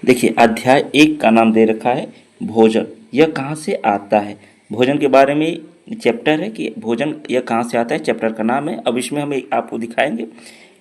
देखिए अध्याय एक का नाम दे रखा है भोजन। यह कहाँ से आता है। भोजन के बारे में चैप्टर है कि भोजन यह कहाँ से आता है, चैप्टर का नाम है। अब इसमें हम आपको दिखाएंगे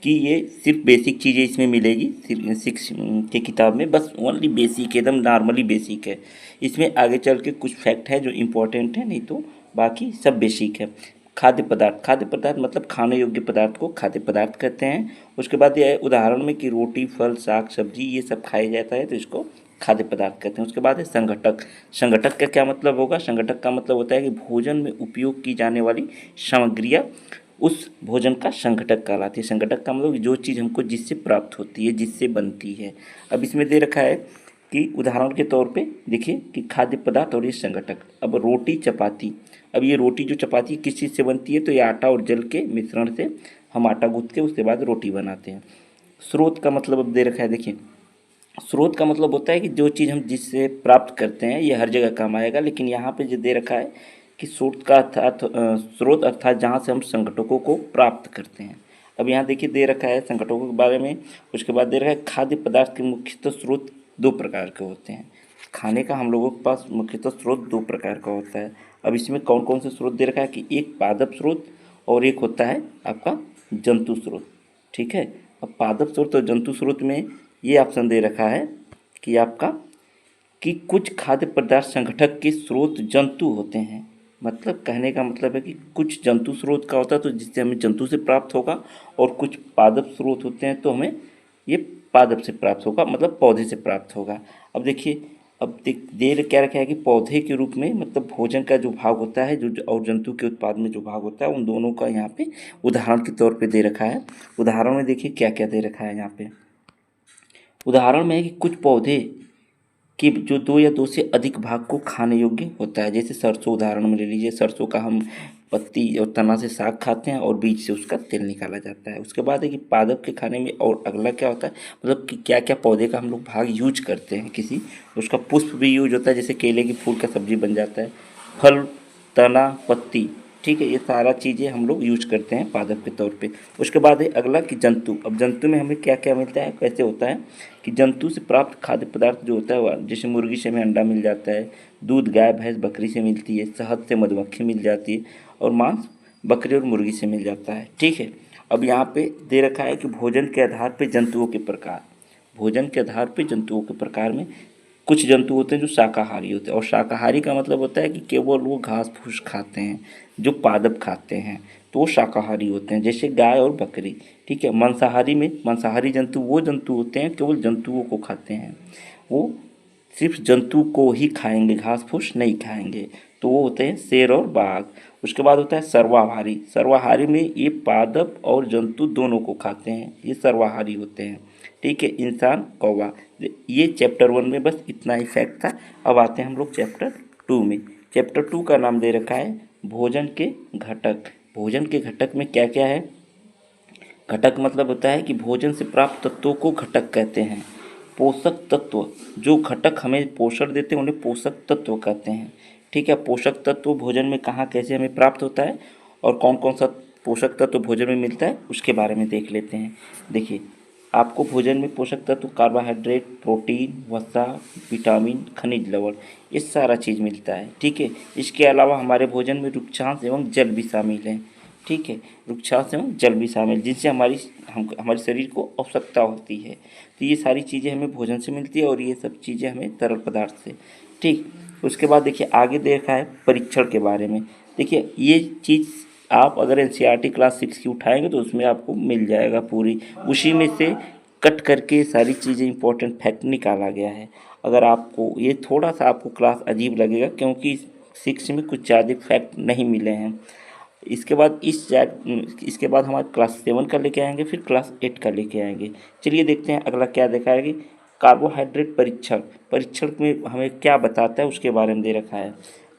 कि ये सिर्फ बेसिक चीज़ें इसमें मिलेगी सिक्स के किताब में, बस ओनली बेसिक, एकदम नॉर्मली बेसिक है। इसमें आगे चल के कुछ फैक्ट है जो इम्पोर्टेंट है, नहीं तो बाकी सब बेसिक है। खाद्य पदार्थ, खाद्य पदार्थ मतलब खाने योग्य पदार्थ को खाद्य पदार्थ कहते हैं। उसके बाद ये है उदाहरण में कि रोटी, फल, साग, सब्जी ये सब खाया जाता है तो इसको खाद्य पदार्थ कहते हैं। उसके बाद है संघटक। संघटक का क्या मतलब होगा। संघटक का मतलब होता है कि भोजन में उपयोग की जाने वाली सामग्रियाँ उस भोजन का संघटक कहलाती है। संघटक का मतलब जो चीज़ हमको जिससे प्राप्त होती है, जिससे बनती है। अब इसमें दे रखा है कि उदाहरण के तौर पे देखिए कि खाद्य पदार्थ और ये संघटक। अब रोटी, चपाती। अब ये रोटी जो चपाती किस चीज़ से बनती है, तो ये आटा और जल के मिश्रण से हम आटा गूँथ के उसके बाद रोटी बनाते हैं। स्रोत का मतलब अब दे रखा है, देखिए स्रोत का मतलब होता है कि जो चीज़ हम जिससे प्राप्त करते हैं ये हर जगह काम आएगा, लेकिन यहाँ पे जो दे रखा है कि स्रोत का अर्थात स्रोत अर्थात जहाँ से हम संघटकों को प्राप्त करते हैं। अब यहाँ देखिए दे रखा है संघटकों के बारे में। उसके बाद दे रखा है खाद्य पदार्थ के मुख्यतः स्रोत दो प्रकार के होते हैं। खाने का हम लोगों के पास मुख्यतः स्रोत दो प्रकार का होता है। अब इसमें कौन कौन से स्रोत दे रखा है कि एक पादप स्रोत और एक होता है आपका जंतु स्रोत। ठीक है। अब पादप स्रोत और जंतु स्रोत में ये ऑप्शन दे रखा है कि आपका कि कुछ खाद्य पदार्थ संगठक के स्रोत जंतु होते हैं। मतलब कहने का मतलब है कि कुछ जंतु स्रोत का होता है तो जिससे हमें जंतु से प्राप्त होगा, और कुछ पादप स्रोत होते हैं तो हमें ये पादप से प्राप्त होगा, मतलब पौधे से प्राप्त होगा। अब देखिए, अब देर क्या रखा है कि पौधे के रूप में मतलब भोजन का जो भाग होता है जो और जंतु के उत्पाद में जो भाग होता है उन दोनों का यहाँ पे उदाहरण के तौर पे दे रखा है। उदाहरण में देखिए क्या क्या दे रखा है यहाँ पे। उदाहरण में है कि कुछ पौधे कि जो दो या दो से अधिक भाग को खाने योग्य होता है। जैसे सरसों उदाहरण में ले लीजिए, सरसों का हम पत्ती और तना से साग खाते हैं और बीज से उसका तेल निकाला जाता है। उसके बाद है कि पादप के खाने में और अगला क्या होता है, मतलब कि क्या क्या पौधे का हम लोग भाग यूज करते हैं। किसी उसका पुष्प भी यूज होता है, जैसे केले की फूल का सब्जी बन जाता है। फल, तना, पत्ती, ठीक है, ये सारा चीज़ें हम लोग यूज करते हैं पादप के तौर पे। उसके बाद है अगला कि जंतु। अब जंतु में हमें क्या क्या मिलता है, कैसे होता है कि जंतु से प्राप्त खाद्य पदार्थ जो होता है वह जैसे मुर्गी से हमें अंडा मिल जाता है, दूध गाय भैंस बकरी से मिलती है, शहद से मधुमक्खी मिल जाती है, और मांस बकरी और मुर्गी से मिल जाता है। ठीक है। अब यहाँ पे दे रखा है कि भोजन के आधार पर जंतुओं के प्रकार। भोजन के आधार पर जंतुओं के प्रकार में कुछ जंतु होते हैं जो शाकाहारी होते हैं, और शाकाहारी का मतलब होता है कि केवल वो घास फूस खाते हैं, जो पादप खाते हैं तो वो शाकाहारी होते हैं, जैसे गाय और बकरी। ठीक है। मांसाहारी में मांसाहारी जंतु वो जंतु होते हैं केवल जंतुओं को खाते हैं, वो सिर्फ जंतु को ही खाएंगे, घास फूस नहीं खाएंगे, तो वो होते हैं शेर और बाघ। उसके बाद होता है सर्वाहारी। सर्वाहारी में ये पादप और जंतु दोनों को खाते हैं, ये सर्वाहारी होते हैं। ठीक है। इंसान, कौवा। ये चैप्टर 1 में बस इतना ही फैक्ट था। अब आते हैं हम लोग चैप्टर 2 में। चैप्टर 2 का नाम दे रखा है भोजन के घटक। भोजन के घटक में क्या क्या है। घटक मतलब होता है कि भोजन से प्राप्त तत्वों को घटक कहते हैं। पोषक तत्व, जो घटक हमें पोषण देते हैं उन्हें पोषक तत्व कहते हैं। ठीक है। पोषक तत्व भोजन में कहाँ कैसे हमें प्राप्त होता है और कौन कौन सा पोषक तत्व भोजन में मिलता है उसके बारे में देख लेते हैं। देखिए, आपको भोजन में पोषक तत्व कार्बोहाइड्रेट, प्रोटीन, वसा, विटामिन, खनिज लवण, ये सारा चीज़ मिलता है। ठीक है। इसके अलावा हमारे भोजन में रुक्षांश एवं जल भी शामिल हैं। ठीक है। रुक्षांश एवं जल भी शामिल, जिनसे हमारे शरीर को आवश्यकता होती है। तो ये सारी चीज़ें हमें भोजन से मिलती है और ये सब चीज़ें हमें तरल पदार्थ से। ठीक। उसके बाद देखिए आगे देखा है परीक्षण के बारे में। देखिए ये चीज़ आप अगर एनसीईआरटी क्लास 6 की उठाएंगे तो उसमें आपको मिल जाएगा पूरी, उसी में से कट करके सारी चीज़ें इंपॉर्टेंट फैक्ट निकाला गया है। अगर आपको ये थोड़ा सा आपको क्लास अजीब लगेगा क्योंकि 6 में कुछ ज़्यादा फैक्ट नहीं मिले हैं। इसके बाद हमारे क्लास 7 का लेके आएंगे, फिर क्लास 8 का लेके आएंगे। चलिए देखते हैं अगला क्या देखा है कि कार्बोहाइड्रेट परीक्षण। परीक्षण में हमें क्या बताता है उसके बारे में दे रखा है।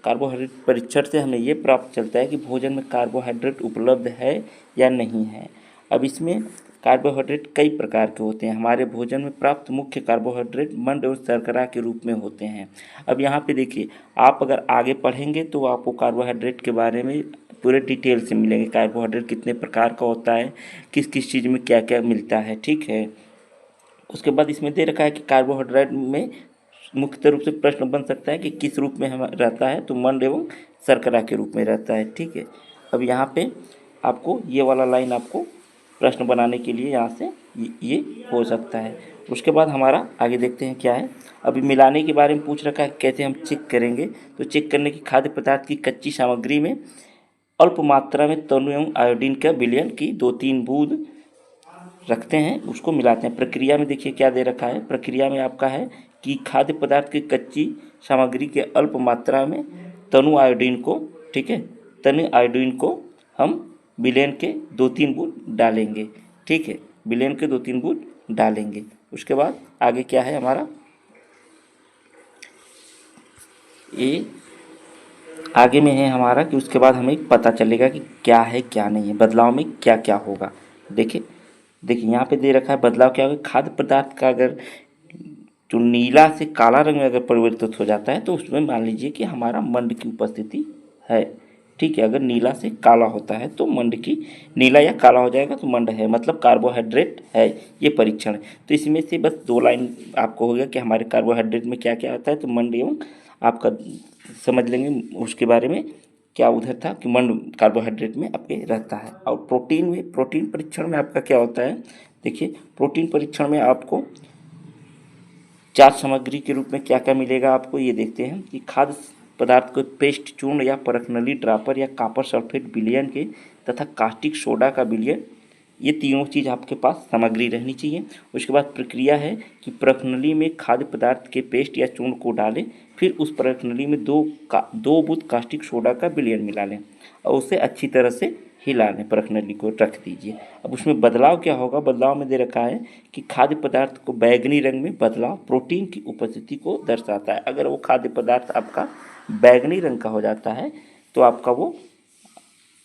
कार्बोहाइड्रेट परीक्षण से हमें ये प्राप्त चलता है कि भोजन में कार्बोहाइड्रेट उपलब्ध है या नहीं है। अब इसमें कार्बोहाइड्रेट कई प्रकार के होते हैं। हमारे भोजन में प्राप्त मुख्य कार्बोहाइड्रेट मंड और शर्करा के रूप में होते हैं। अब यहाँ पे देखिए, आप अगर आगे पढ़ेंगे तो आपको कार्बोहाइड्रेट के बारे में पूरे डिटेल से मिलेंगे। कार्बोहाइड्रेट कितने प्रकार का होता है, किस किस चीज़ में क्या क्या मिलता है। ठीक है। उसके बाद इसमें दे रखा है कि कार्बोहाइड्रेट में मुख्य रूप से प्रश्न बन सकता है कि किस रूप में हम रहता है, तो मंड एवं शर्करा के रूप में रहता है। ठीक है, अब यहाँ पे आपको ये वाला लाइन आपको प्रश्न बनाने के लिए यहाँ से ये हो सकता है। उसके बाद हमारा आगे देखते हैं क्या है। अभी मिलाने के बारे में पूछ रखा है, कैसे हम चेक करेंगे। तो चेक करने की खाद्य पदार्थ की कच्ची सामग्री में अल्प मात्रा में तनु एवं आयोडीन का विलयन की 2-3 बूंद रखते हैं, उसको मिलाते हैं। प्रक्रिया में देखिए क्या दे रखा है। प्रक्रिया में आपका है कि खाद्य पदार्थ की कच्ची सामग्री के अल्प मात्रा में तनु आयोडीन को, ठीक है, तनु आयोडीन को हम विलयन के 2-3 बूंद डालेंगे। ठीक है, विलयन के 2-3 बूंद डालेंगे। उसके बाद आगे क्या है हमारा, ये आगे में है हमारा कि उसके बाद हमें पता चलेगा कि क्या है क्या नहीं है, बदलाव में क्या क्या होगा। देखिए यहाँ पे दे रखा है बदलाव क्या होगा। खाद्य पदार्थ का अगर जो नीला से काला रंग में अगर परिवर्तित हो जाता है तो उसमें मान लीजिए कि हमारा मंड की उपस्थिति है। ठीक है, अगर नीला से काला होता है तो मंड की, नीला या काला हो जाएगा तो मंड है, मतलब कार्बोहाइड्रेट है। ये परीक्षण है। तो इसमें से बस 2 लाइन आपको हो गया कि हमारे कार्बोहाइड्रेट में क्या क्या आता है। तो मंड एवं आपका समझ लेंगे उसके बारे में क्या उधर था कि मंड कार्बोहाइड्रेट में आपके रहता है। और प्रोटीन में, प्रोटीन परीक्षण में आपका क्या होता है। देखिए प्रोटीन परीक्षण में आपको 4 सामग्री के रूप में क्या क्या मिलेगा आपको, ये देखते हैं कि खाद्य पदार्थ को पेस्ट, चूर्ण या परखनली ड्रापर या कॉपर सल्फेट विलयन के तथा कास्टिक सोडा का विलयन, ये तीनों चीज़ आपके पास सामग्री रहनी चाहिए। उसके बाद प्रक्रिया है कि परखनली में खाद्य पदार्थ के पेस्ट या चूर्ण को डालें, फिर उस परखनली में 2 बूंद कास्टिक सोडा का विलयन मिला लें और उसे अच्छी तरह से हिला लें, परखनली को रख दीजिए। अब उसमें बदलाव क्या होगा। बदलाव में दे रखा है कि खाद्य पदार्थ को बैगनी रंग में बदलाव प्रोटीन की उपस्थिति को दर्शाता है। अगर वो खाद्य पदार्थ आपका बैगनी रंग का हो जाता है तो आपका वो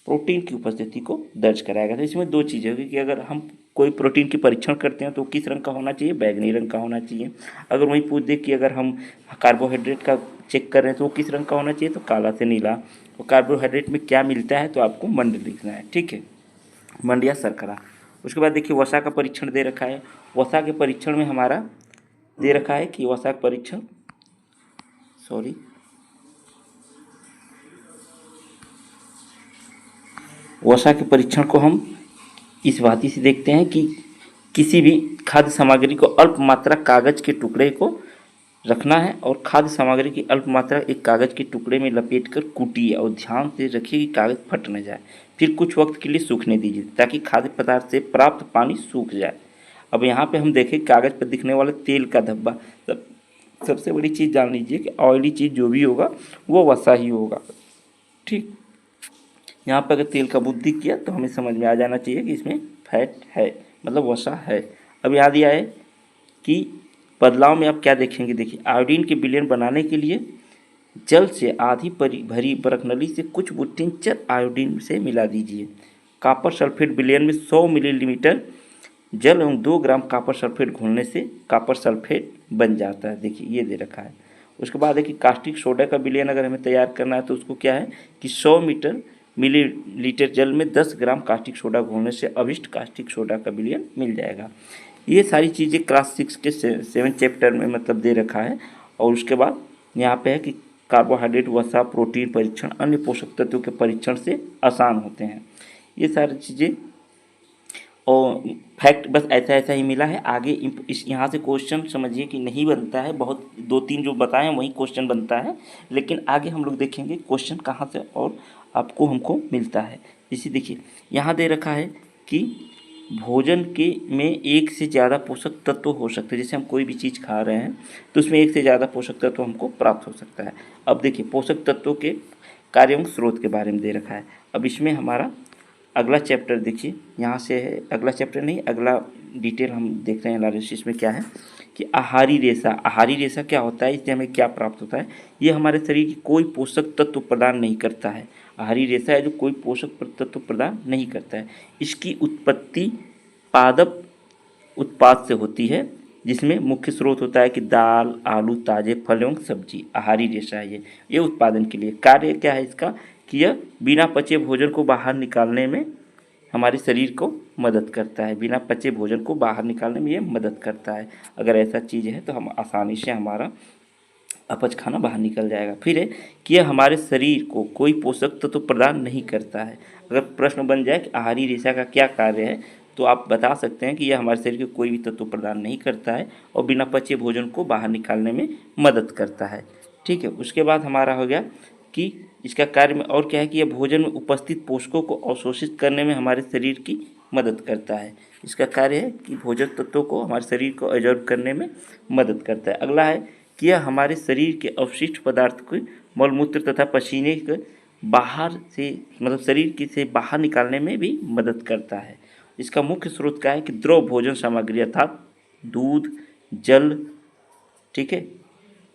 प्रोटीन की उपस्थिति को दर्ज कराएगा। तो इसमें 2 चीज़ें होगी कि अगर हम कोई प्रोटीन की परीक्षण करते हैं तो किस रंग का होना चाहिए, बैगनी रंग का होना चाहिए। अगर वही पूछ दे कि अगर हम कार्बोहाइड्रेट का चेक कर रहे हैं तो वो किस रंग का होना चाहिए, तो काला से नीला। और कार्बोहाइड्रेट में क्या मिलता है तो आपको मंड लिखना है। ठीक है, मंड या शर्करा। उसके बाद देखिए वसा का परीक्षण दे रखा है। वसा के परीक्षण में हमारा दे रखा है कि वसा का परीक्षण, वसा के परीक्षण को हम इस भांति से देखते हैं कि किसी भी खाद्य सामग्री को अल्प मात्रा कागज के टुकड़े को रखना है और खाद्य सामग्री की अल्प मात्रा एक कागज के टुकड़े में लपेटकर कूटिए और ध्यान से रखिए कि कागज फट न जाए। फिर कुछ वक्त के लिए सूखने दीजिए ताकि खाद्य पदार्थ से प्राप्त पानी सूख जाए। अब यहाँ पे हम देखें कागज पर दिखने वाले तेल का धब्बा, सबसे बड़ी चीज़ जान लीजिए कि ऑयली चीज़ जो भी होगा वो वसा ही होगा। ठीक, यहाँ पर अगर तेल का बुद्धि किया तो हमें समझ में आ जाना चाहिए कि इसमें फैट है, मतलब वसा है। अब याद दिया है कि बदलाव में आप क्या देखेंगे। देखिए आयोडीन के विलयन बनाने के लिए जल से आधी भरी बरफनली से कुछ बूंद टिंचर आयोडीन से मिला दीजिए। कॉपर सल्फेट विलयन में 100 मिलीलीटर जल एवं 2 ग्राम कॉपर सल्फेट घोलने से कॉपर सल्फेट बन जाता है। देखिए ये दे रखा है। उसके बाद है कि कास्टिक सोडा का विलयन अगर हमें तैयार करना है तो उसको क्या है कि 100 मिलीलीटर जल में 10 ग्राम कास्टिक सोडा घोलने से अभिष्ट कास्टिक सोडा का विलयन मिल जाएगा। ये सारी चीज़ें क्लास 6 के 7 चैप्टर में मतलब दे रखा है। और उसके बाद यहाँ पे है कि कार्बोहाइड्रेट, वसा, प्रोटीन परीक्षण अन्य पोषक तत्वों के परीक्षण से आसान होते हैं। ये सारी चीज़ें और फैक्ट बस ऐसा ऐसा ही मिला है। आगे इस यहाँ से क्वेश्चन समझिए कि नहीं बनता है, बहुत 2-3 जो बताए हैं वही क्वेश्चन बनता है, लेकिन आगे हम लोग देखेंगे क्वेश्चन कहाँ से और आपको हमको मिलता है। इसी देखिए यहाँ दे रखा है कि भोजन के में एक से ज़्यादा पोषक तत्व हो सकते हैं। जैसे हम कोई भी चीज़ खा रहे हैं तो उसमें एक से ज़्यादा पोषक तत्व हमको प्राप्त हो सकता है। अब देखिए पोषक तत्वों के कार्य एवं स्रोत के बारे में दे रखा है। अब इसमें हमारा अगला चैप्टर देखिए, यहाँ से है, अगला चैप्टर नहीं, अगला डिटेल हम देख रहे हैं एनालिसिस में क्या है कि आहारी रेशा। आहारी रेशा क्या होता है, इससे हमें क्या प्राप्त होता है। ये हमारे शरीर की कोई पोषक तत्व प्रदान नहीं करता है। आहारी रेशा है जो कोई पोषक तत्व प्रदान नहीं करता है। इसकी उत्पत्ति पादप उत्पाद से होती है जिसमें मुख्य स्रोत होता है कि दाल, आलू, ताजे फल एवं सब्जी। आहारी रेशा है ये उत्पादन के लिए। कार्य क्या है इसका कि यह बिना पचे भोजन को बाहर निकालने में हमारे शरीर को मदद करता है, बिना पचे भोजन को बाहर निकालने में ये मदद करता है। अगर ऐसा चीज़ है तो हम आसानी से हमारा अपच खाना बाहर निकल जाएगा। फिर है कि यह हमारे शरीर को कोई पोषक तत्व तो प्रदान नहीं करता है। अगर प्रश्न बन जाए कि आहारी रेशा का क्या कार्य है, तो आप बता सकते हैं कि यह हमारे शरीर को कोई भी तत्व प्रदान नहीं करता है और बिना पचे भोजन को बाहर निकालने में मदद करता है। ठीक है, उसके बाद हमारा हो गया कि इसका कार्य में और क्या है कि यह भोजन में उपस्थित पोषकों को अवशोषित करने में हमारे शरीर की मदद करता है। इसका कार्य है कि भोजन तत्वों को हमारे शरीर को एब्जॉर्ब करने में मदद करता है। अगला है कि यह हमारे शरीर के अवशिष्ट पदार्थ को मलमूत्र तथा पसीने को बाहर से मतलब शरीर की से बाहर निकालने में भी मदद करता है। इसका मुख्य स्रोत क्या है कि द्रव भोजन सामग्री अर्थात दूध, जल, ठीक है,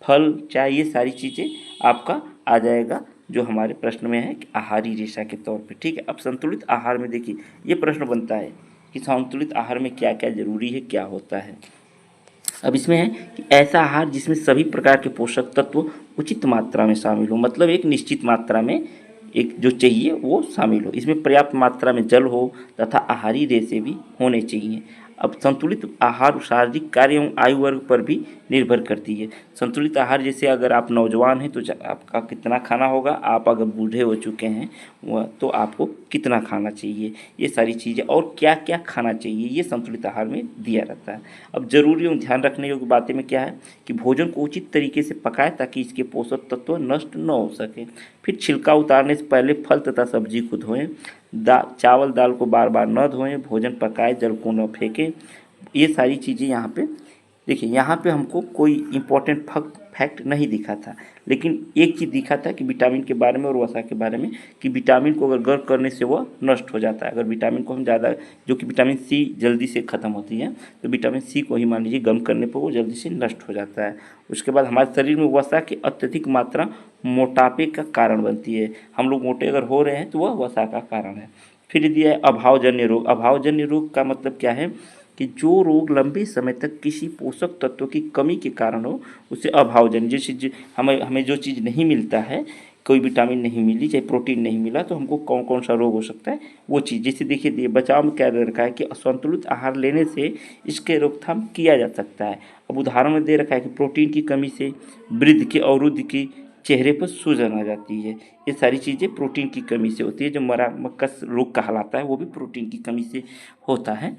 फल, चाय, ये सारी चीज़ें आपका आ जाएगा जो हमारे प्रश्न में है कि आहारी रेशा के तौर पे। ठीक है, अब संतुलित आहार में देखिए ये प्रश्न बनता है कि संतुलित आहार में क्या क्या जरूरी है, क्या होता है। अब इसमें है कि ऐसा आहार जिसमें सभी प्रकार के पोषक तत्व उचित मात्रा में शामिल हो, मतलब एक निश्चित मात्रा में एक जो चाहिए वो शामिल हो। इसमें पर्याप्त मात्रा में जल हो तथा आहारी रेशे भी होने चाहिए। अब संतुलित आहार शारीरिक कार्य एवं आयु वर्ग पर भी निर्भर करती है। संतुलित आहार जैसे अगर आप नौजवान हैं तो आपका कितना खाना होगा, आप अगर बूढ़े हो चुके हैं वह तो आपको कितना खाना चाहिए, ये सारी चीज़ें और क्या क्या खाना चाहिए ये संतुलित आहार में दिया रहता है। अब जरूरी एवं ध्यान रखने योग्य बातें में क्या है कि भोजन को उचित तरीके से पकाएं ताकि इसके पोषक तत्व नष्ट न हो सके। फिर छिलका उतारने से पहले फल तथा सब्जी को धोएं। चावल दाल को बार बार न धोएं। भोजन पकाए जल को न फेंकें। ये सारी चीज़ें यहाँ पे देखिए, यहाँ पे हमको कोई इम्पोर्टेंट फैक्ट नहीं दिखा था, लेकिन एक चीज़ दिखा था कि विटामिन के बारे में और वसा के बारे में कि विटामिन को अगर गर्म करने से वह नष्ट हो जाता है। अगर विटामिन को हम ज़्यादा, जो कि विटामिन सी जल्दी से ख़त्म होती है, तो विटामिन सी को ही मान लीजिए गर्म करने पर वो जल्दी से नष्ट हो जाता है। उसके बाद हमारे शरीर में वसा की अत्यधिक मात्रा मोटापे का कारण बनती है। हम लोग मोटे अगर हो रहे हैं तो वह वसा का कारण है। फिर दिया है अभावजन्य रोग। अभावजन्य रोग का मतलब क्या है कि जो रोग लंबे समय तक किसी पोषक तत्व की कमी के कारण हो उसे अभावजन्य, जैसे हमें हमें जो चीज़ नहीं मिलता है, कोई विटामिन नहीं मिली, चाहे प्रोटीन नहीं मिला, तो हमको कौन कौन सा रोग हो सकता है वो चीज़। जैसे देखिए बचाव में क्या दे रखा है कि असंतुलित आहार लेने से इसके रोकथाम किया जा सकता है। अब उदाहरण में दे रखा है कि प्रोटीन की कमी से वृद्ध के अवरुद्ध की चेहरे पर सूजन आ जाती है। ये सारी चीज़ें प्रोटीन की कमी से होती है। जो मरामकस रोग कहलाता है वो भी प्रोटीन की कमी से होता है,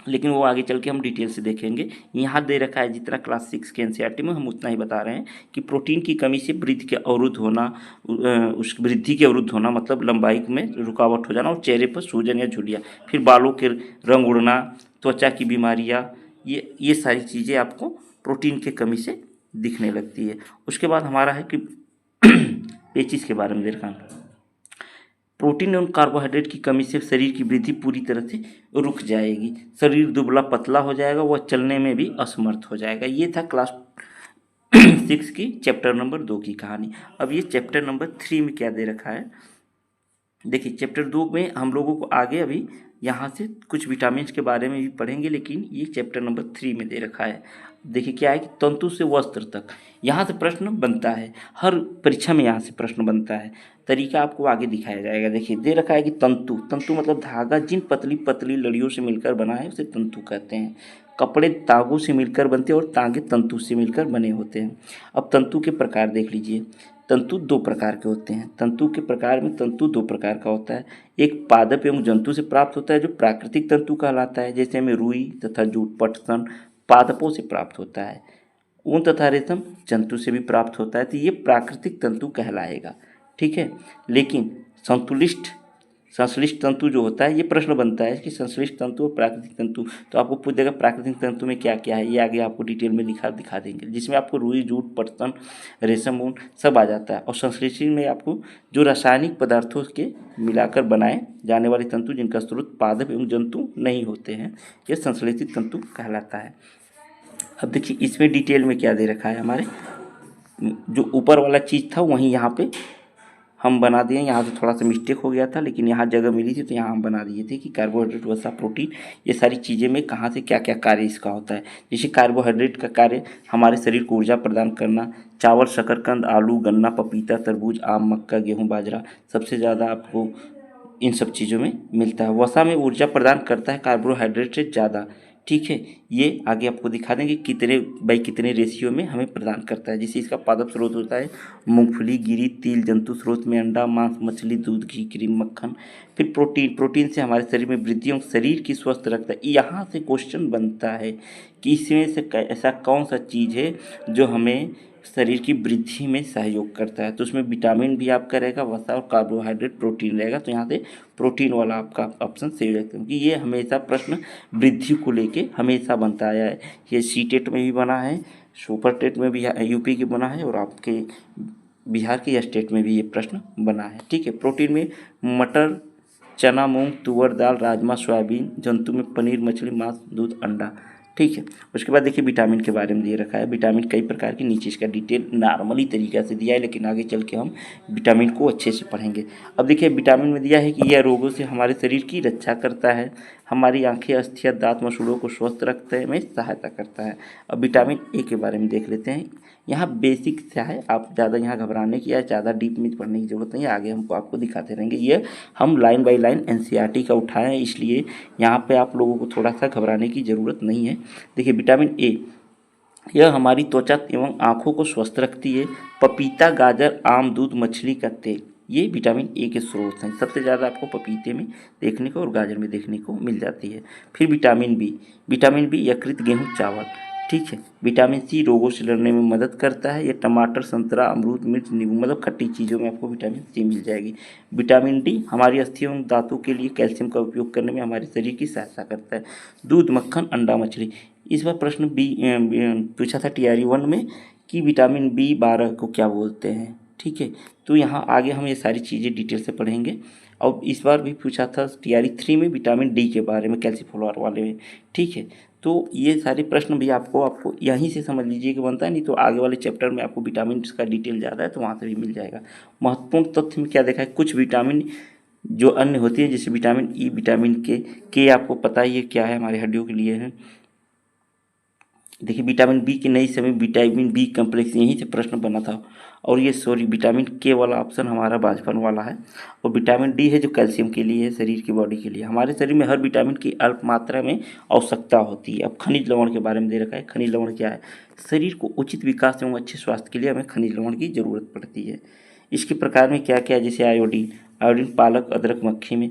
लेकिन वो आगे चल के हम डिटेल से देखेंगे। यहाँ दे रखा है जितना क्लास 6 के एनसीईआरटी में हम उतना ही बता रहे हैं कि प्रोटीन की कमी से वृद्धि के अवरुद्ध होना, उस वृद्धि के अवरुद्ध होना मतलब लंबाई में रुकावट हो जाना और चेहरे पर सूजन या झुर्रियाँ, फिर बालों के रंग उड़ना, त्वचा की बीमारियाँ, ये सारी चीज़ें आपको प्रोटीन की कमी से दिखने लगती है। उसके बाद हमारा है कि पेचिस के बारे में दे रखा है। प्रोटीन एवं कार्बोहाइड्रेट की कमी से शरीर की वृद्धि पूरी तरह से रुक जाएगी। शरीर दुबला पतला हो जाएगा, वह चलने में भी असमर्थ हो जाएगा। ये था क्लास 6 की चैप्टर नंबर 2 की कहानी। अब ये चैप्टर नंबर 3 में क्या दे रखा है देखिए। चैप्टर 2 में हम लोगों को आगे अभी यहाँ से कुछ विटामिन के बारे में भी पढ़ेंगे, लेकिन ये चैप्टर नंबर 3 में दे रखा है। देखिए क्या है कि तंतु से वस्त्र तक यहाँ से प्रश्न बनता है, हर परीक्षा में यहाँ से प्रश्न बनता है। तरीका आपको आगे दिखाया जाएगा। देखिए दे रखा है कि तंतु, तंतु मतलब धागा जिन पतली पतली लड़ियों से मिलकर बना है उसे तंतु कहते हैं। कपड़े तागों से मिलकर बनते हैं और तागे तंतु से मिलकर बने होते हैं। अब तंतु के प्रकार देख लीजिए। तंतु दो प्रकार के होते हैं। तंतु के प्रकार में तंतु दो प्रकार का होता है। एक पादप एवं जंतु से प्राप्त होता है जो प्राकृतिक तंतु कहलाता है, जैसे हमें रुई तथा जूट पटसन पादपों से प्राप्त होता है। ऊन तथा रेशम जंतु से भी प्राप्त होता है, तो ये प्राकृतिक तंतु कहलाएगा। ठीक है, लेकिन संश्लिष्ट तंतु जो होता है, ये प्रश्न बनता है कि संश्लिष्ट तंतु और प्राकृतिक तंतु, तो आपको पूछ देगा प्राकृतिक तंतु में क्या क्या है, ये आगे आपको डिटेल में दिखा देंगे, जिसमें आपको रुई जूट पटसन रेशम ऊन सब आ जाता है। और संश्लिष्ट में आपको जो रासायनिक पदार्थों के मिलाकर बनाए जाने वाले तंतु जिनका स्रोत पादप एवं जंतु नहीं होते हैं, ये संश्लेषित तंतु कहलाता है। अब देखिए इसमें डिटेल में क्या दे रखा है। हमारे जो ऊपर वाला चीज़ था वहीं यहाँ पे हम बना दिए। यहाँ से थोड़ा सा मिस्टेक हो गया था, लेकिन यहाँ जगह मिली थी तो यहाँ हम बना दिए थे कि कार्बोहाइड्रेट वसा प्रोटीन ये सारी चीज़ें में कहाँ से क्या क्या कार्य इसका होता है। जैसे कार्बोहाइड्रेट का कार्य हमारे शरीर को ऊर्जा प्रदान करना। चावल, शकरकंद, आलू, गन्ना, पपीता, तरबूज, आम, मक्का, गेहूँ, बाजरा सबसे ज़्यादा आपको इन सब चीज़ों में मिलता है। वसा में ऊर्जा प्रदान करता है कार्बोहाइड्रेट से ज़्यादा, ठीक है। ये आगे आपको दिखा देंगे कितने बाई कितने रेशियो में हमें प्रदान करता है। जैसे इसका पादप स्रोत होता है मूंगफली, गिरी, तिल, जंतु स्रोत में अंडा, मांस, मछली, दूध, घी, क्रीम, मक्खन। फिर प्रोटीन से हमारे शरीर में वृद्धि और शरीर की स्वस्थ रखता है। यहाँ से क्वेश्चन बनता है कि इसमें से ऐसा कौन सा चीज़ है जो हमें शरीर की वृद्धि में सहयोग करता है। तो उसमें विटामिन भी आपका रहेगा, वसा और कार्बोहाइड्रेट, प्रोटीन रहेगा। तो यहाँ से प्रोटीन वाला आपका ऑप्शन सही रहेगा, क्योंकि ये हमेशा प्रश्न वृद्धि को लेके हमेशा बनता आया है। ये सी टेट में भी बना है, सुपर टेट में भी यूपी के बना है, और आपके बिहार के स्टेट में भी ये प्रश्न बना है, ठीक है। प्रोटीन में मटर, चना, मूंग, तुअर दाल, राजमा, सोयाबीन। जंतु में पनीर, मछली, मांस, दूध, अंडा, ठीक है। उसके बाद देखिए विटामिन के बारे में दे रखा है। विटामिन कई प्रकार के, नीचे इसका डिटेल नॉर्मली तरीका से दिया है, लेकिन आगे चल के हम विटामिन को अच्छे से पढ़ेंगे। अब देखिए विटामिन में दिया है कि यह रोगों से हमारे शरीर की रक्षा करता है, हमारी आंखें, अस्थियाँ, दांत, मसूड़ों को स्वस्थ रखने में सहायता करता है। अब विटामिन ए के बारे में देख लेते हैं। यहाँ बेसिक सा है, आप ज़्यादा यहाँ घबराने की या ज़्यादा डीप में पढ़ने की ज़रूरत नहीं है, आगे हमको आपको दिखाते रहेंगे। ये हम लाइन बाय लाइन एनसीईआरटी का उठाए हैं, इसलिए यहाँ पे आप लोगों को थोड़ा सा घबराने की ज़रूरत नहीं है। देखिए विटामिन ए, यह हमारी त्वचा एवं आँखों को स्वस्थ रखती है। पपीता, गाजर, आम, दूध, मछली का तेल, ये विटामिन ए के स्रोत हैं। सबसे ज़्यादा आपको पपीते में देखने को और गाजर में देखने को मिल जाती है। फिर विटामिन बी, विटामिन बी यकृत, गेहूँ, चावल, ठीक है। विटामिन सी रोगों से लड़ने में मदद करता है। ये टमाटर, संतरा, अमरूद, मिर्च, नींबू, मतलब खट्टी चीज़ों में आपको विटामिन सी मिल जाएगी। विटामिन डी हमारी अस्थियों एवं दांतों के लिए कैल्शियम का उपयोग करने में हमारे शरीर की सहायता करता है। दूध, मक्खन, अंडा, मछली। इस बार प्रश्न बी पूछा था टीआरई 1 में कि विटामिन बी12 को क्या बोलते हैं, ठीक है। तो यहाँ आगे हम ये सारी चीज़ें डिटेल से पढ़ेंगे। और इस बार भी पूछा था टीआरई 3 में विटामिन डी के बारे में, कैल्सीफॉलोर वाले में, ठीक है। तो ये सारे प्रश्न भी आपको यहीं से समझ लीजिए कि बनता है, नहीं तो आगे वाले चैप्टर में आपको विटामिन का डिटेल ज़्यादा है तो वहाँ से भी मिल जाएगा। महत्वपूर्ण तथ्य में क्या देखा है, कुछ विटामिन जो अन्य होती है जैसे विटामिन ई, विटामिन के आपको पता ही है क्या है, हमारी हड्डियों के लिए है। देखिए विटामिन बी की नई समय विटामिन बी कम्प्लेक्स, यहीं से प्रश्न बना था। और ये सॉरी विटामिन के वाला ऑप्शन हमारा बाजपन वाला है। और विटामिन डी है जो कैल्शियम के लिए है, शरीर की बॉडी के लिए। हमारे शरीर में हर विटामिन की अल्प मात्रा में आवश्यकता होती है। अब खनिज लवण के बारे में दे रखा है। खनिज लवण क्या है, शरीर को उचित विकास एवं अच्छे स्वास्थ्य के लिए हमें खनिज लवण की ज़रूरत पड़ती है। इसके प्रकार में क्या क्या है, जैसे आयोडीन, आयोडीन पालक, अदरक, मक्खी में,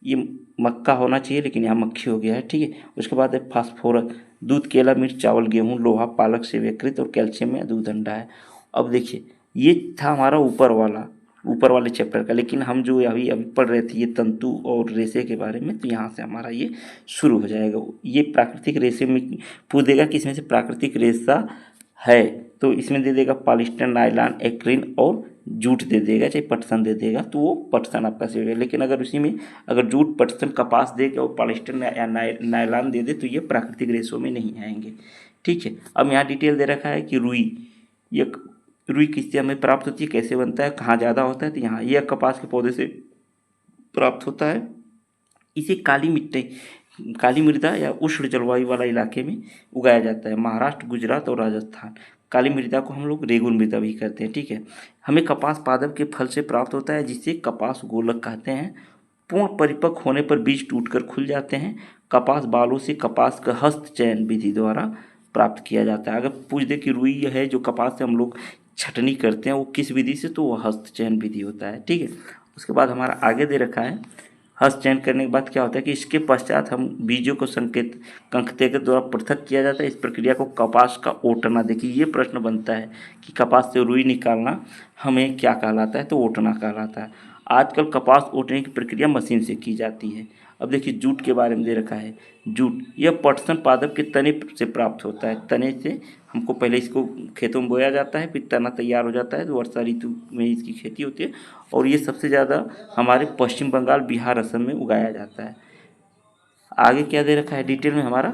ये मक्का होना चाहिए लेकिन यहाँ मक्खी हो गया है, ठीक है। उसके बाद है फास्फोरस, दूध, केला, मिर्च, चावल, गेहूँ, लोहा, पालक से यकृत और कैल्शियम में दूध, अंडा है। अब देखिए ये था हमारा ऊपर वाले चैप्टर का, लेकिन हम जो अभी पढ़ रहे थे ये तंतु और रेशे के बारे में, तो यहाँ से हमारा ये शुरू हो जाएगा। ये प्राकृतिक रेशे में पूछ देगा कि इसमें से प्राकृतिक रेशा है, तो इसमें दे देगा पॉलिस्टर, नायलॉन, एक्रिन और जूट दे देगा, चाहे पटसन दे देगा, तो वो पटसन आपका सही होगा। लेकिन अगर उसी में अगर जूट, पटसन, कपास दे के और पॉलिस्टर या नायलॉन दे दे तो ये प्राकृतिक रेशों में नहीं आएंगे, ठीक है। अब यहाँ डिटेल दे रखा है कि रुई, ये रुई किससे हमें प्राप्त होती है, कैसे बनता है, कहाँ ज़्यादा होता है, तो यहाँ यह कपास के पौधे से प्राप्त होता है। इसे काली मृदा या उष्ण जलवायु वाला इलाके में उगाया जाता है, महाराष्ट्र, गुजरात और राजस्थान। काली मृदा को हम लोग रेगुन मृदा भी कहते हैं, ठीक है। हमें कपास पादप के फल से प्राप्त होता है जिसे कपास गोलक कहते हैं। पूर्ण परिपक्व होने पर बीज टूटकर खुल जाते हैं। कपास बालों से कपास का हस्त चयन विधि द्वारा प्राप्त किया जाता है। अगर पूछ दे कि रुई है जो कपास से हम लोग छटनी करते हैं वो किस विधि से, तो वह हस्त चयन विधि होता है, ठीक है। उसके बाद हमारा आगे दे रखा है हस्त चयन करने के बाद क्या होता है कि इसके पश्चात हम बीजों को कंकते के द्वारा पृथक किया जाता है। इस प्रक्रिया को कपास का ओटना, देखिए ये प्रश्न बनता है कि कपास से रुई निकालना हमें क्या कहलाता है, तो ओटना कहलाता है। आजकल कपास ओटने की प्रक्रिया मशीन से की जाती है। अब देखिए जूट के बारे में दे रखा है। जूट यह पटसन पादप के तने से प्राप्त होता है। तने से हमको पहले इसको खेतों में बोया जाता है, फिर तना तैयार हो जाता है तो वर्षा ऋतु में इसकी खेती होती है। और ये सबसे ज़्यादा हमारे पश्चिम बंगाल, बिहार, असम में उगाया जाता है। आगे क्या दे रखा है डिटेल में हमारा,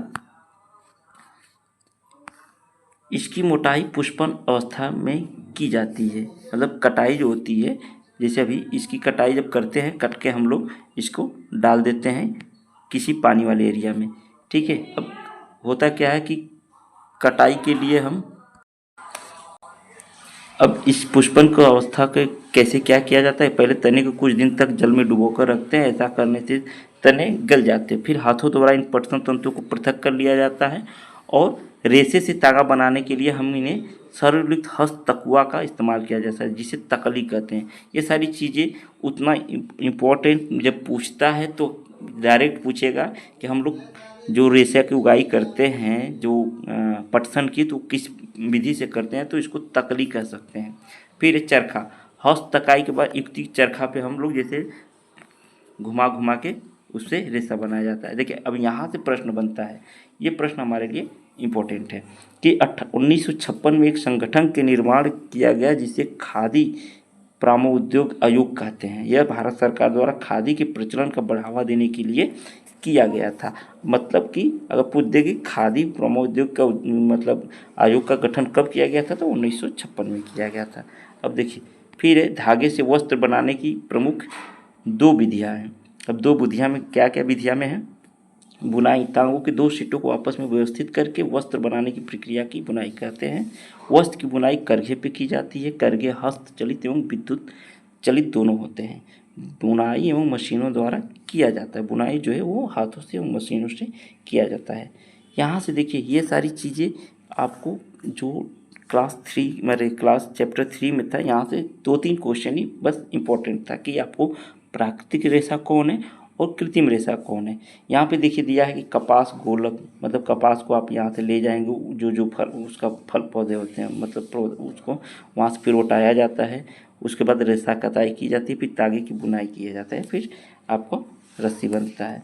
इसकी मोटाई पुष्पन अवस्था में की जाती है, मतलब कटाई जो होती है, जैसे अभी इसकी कटाई जब करते हैं, कट के हम लोग इसको डाल देते हैं किसी पानी वाले एरिया में, ठीक है। अब होता क्या है कि कटाई के लिए हम अब इस पुष्पन को अवस्था के कैसे क्या किया जाता है, पहले तने को कुछ दिन तक जल में डुबोकर रखते हैं। ऐसा करने से तने गल जाते हैं। फिर हाथों द्वारा इन पटसन तंतुओं को पृथक कर लिया जाता है और रेशे से तागा बनाने के लिए हम इन्हें सरलीकृत हस्त तकुआ का इस्तेमाल किया जाता है, जिसे तकली कहते हैं। ये सारी चीज़ें उतना इम्पोर्टेंट जब पूछता है तो डायरेक्ट पूछेगा कि हम लोग जो रेशा की उगाई करते हैं, जो पटसन की, तो किस विधि से करते हैं, तो इसको तकली कह सकते हैं। फिर चरखा, हस्त तकाई के बाद युक्ति चरखा पे हम लोग जैसे घुमा घुमा के उससे रेशा बनाया जाता है। देखिए अब यहाँ से प्रश्न बनता है, ये प्रश्न हमारे लिए इम्पोर्टेंट है कि 1956 में एक संगठन के निर्माण किया गया जिसे खादी ग्रामोद्योग आयोग कहते हैं। यह भारत सरकार द्वारा खादी के प्रचलन का बढ़ावा देने के लिए किया गया था। मतलब कि अगर पूछ दे कि खादी ग्रामोद्योग का मतलब आयोग का गठन कब किया गया था, तो 1956 में किया गया था। अब देखिए फिर धागे से वस्त्र बनाने की प्रमुख 2 विधियाँ हैं। अब 2 विधियाँ में क्या क्या विधियाँ में है, बुनाई, तांगों के 2 शीटों को आपस में व्यवस्थित करके वस्त्र बनाने की प्रक्रिया की बुनाई कहते हैं। वस्त्र की बुनाई करघे पे की जाती है। करघे हस्त चलित एवं विद्युत चलित दोनों होते हैं। बुनाई एवं मशीनों द्वारा किया जाता है। बुनाई जो है वो हाथों से एवं मशीनों से किया जाता है। यहाँ से देखिए ये सारी चीज़ें आपको जो क्लास चैप्टर 3 में था, यहाँ से 2-3 क्वेश्चन ही बस इम्पोर्टेंट था कि आपको प्राकृतिक रेशा कौन है और कृत्रिम रेशा कौन है। यहाँ पे देखिए दिया है कि कपास गोलक, मतलब कपास को आप यहाँ से ले जाएंगे, जो फल उसका फल पौधे होते हैं, मतलब उसको वहाँ से फिर उठाया जाता है। उसके बाद रेशा कताई की जाती है, फिर तागे की बुनाई किया जाता है, फिर आपको रस्सी बनता है,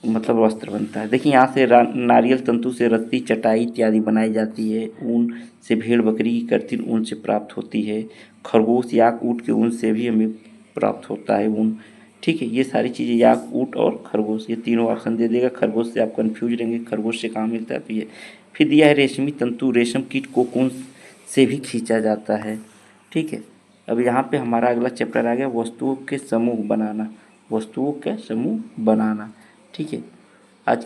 मतलब वस्त्र बनता है। देखिए यहाँ से नारियल तंतु से रस्सी, चटाई इत्यादि बनाई जाती है। ऊन से भेड़ बकरी की कर्तिन ऊन से प्राप्त होती है। खरगोश याक ऊँट के ऊन से भी हमें प्राप्त होता है ऊन। ठीक है, ये सारी चीज़ें याक ऊँट और खरगोश, ये तीनों ऑप्शन दे देगा। खरगोश से आप कन्फ्यूज रहेंगे, खरगोश से कहाँ मिलता है, तो ये फिर दिया है रेशमी तंतु, रेशम कीट कोकून से भी खींचा जाता है। ठीक है, अब यहाँ पे हमारा अगला चैप्टर आ गया वस्तुओं के समूह बनाना। वस्तुओं के समूह बनाना। ठीक है, आज की